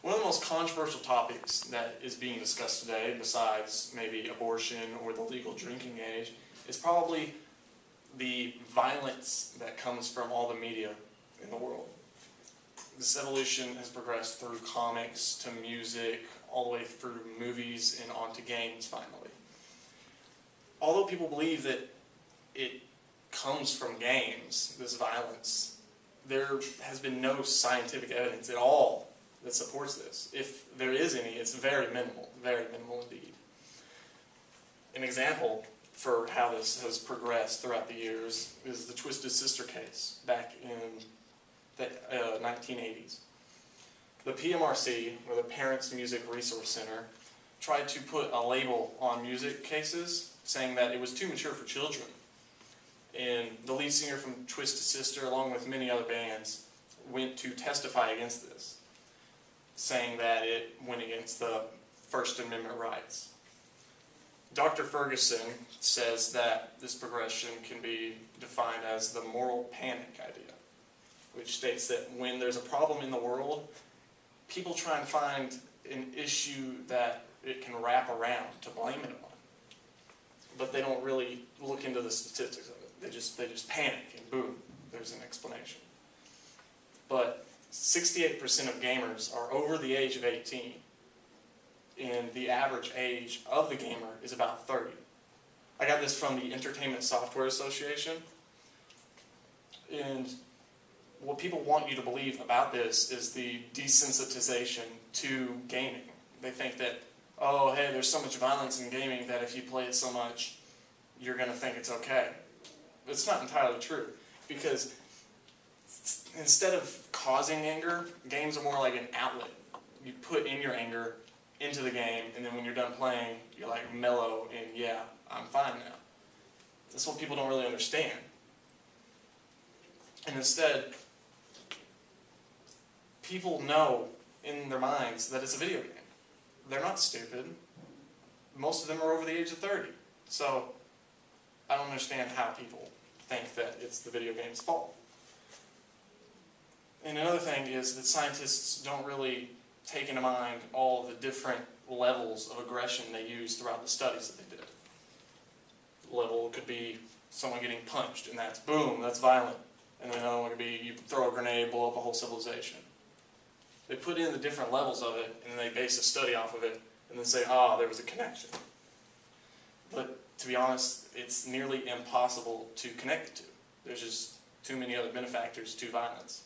One of the most controversial topics that is being discussed today, besides maybe abortion or the legal drinking age, is probably the violence that comes from all the media in the world. This evolution has progressed through comics to music, all the way through movies and onto games finally. Although people believe that it comes from games, this violence, there has been no scientific evidence at all that supports this. If there is any, it's very minimal indeed. An example for how this has progressed throughout the years is the Twisted Sister case back in the 1980s. The PMRC, or the Parents Music Resource Center, tried to put a label on music cases saying that it was too mature for children. And the lead singer from Twisted Sister, along with many other bands, went to testify against this, saying that it went against the First Amendment rights. Dr. Ferguson says that this progression can be defined as the moral panic idea, which states that when there's a problem in the world, people try and find an issue that it can wrap around to blame it on. But they don't really look into the statistics of it. They just panic and boom, there's an explanation. But 68% of gamers are over the age of 18, and the average age of the gamer is about 30. I got this from the Entertainment Software Association, and what people want you to believe about this is the desensitization to gaming. They think that, oh, hey, there's so much violence in gaming that if you play it so much, you're going to think it's okay. It's not entirely true, because instead of causing anger, games are more like an outlet. You put in your anger into the game, and then when you're done playing, you're like mellow and yeah, I'm fine now. That's what people don't really understand. And instead, people know in their minds that it's a video game. They're not stupid. Most of them are over the age of 30. So I don't understand how people think that it's the video game's fault. And another thing is that scientists don't really take into mind all of the different levels of aggression they use throughout the studies that they did. Level could be someone getting punched, and that's boom, that's violent. And then another one could be you throw a grenade, blow up a whole civilization. They put in the different levels of it, and then they base a study off of it, and then say, there was a connection. But to be honest, it's nearly impossible to connect the two. There's just too many other benefactors to violence.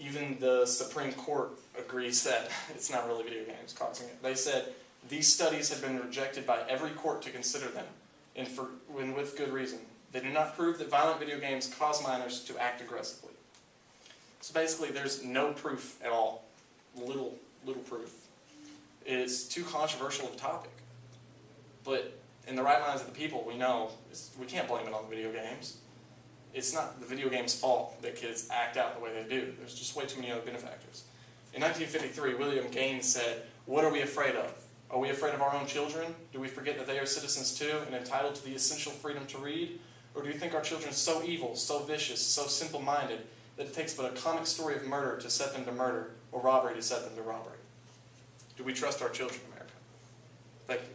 Even the Supreme Court agrees that it's not really video games causing it. They said these studies have been rejected by every court to consider them, and with good reason. They do not prove that violent video games cause minors to act aggressively. So basically, there's no proof at all. Little proof. It's too controversial of a topic. But in the right minds of the people, we know we can't blame it on the video games. It's not the video game's fault that kids act out the way they do. There's just way too many other benefactors. In 1953, William Gaines said, "What are we afraid of? Are we afraid of our own children? Do we forget that they are citizens too and entitled to the essential freedom to read? Or do you think our children so evil, so vicious, so simple-minded that it takes but a comic story of murder to set them to murder, or robbery to set them to robbery?" Do we trust our children, America? Thank you.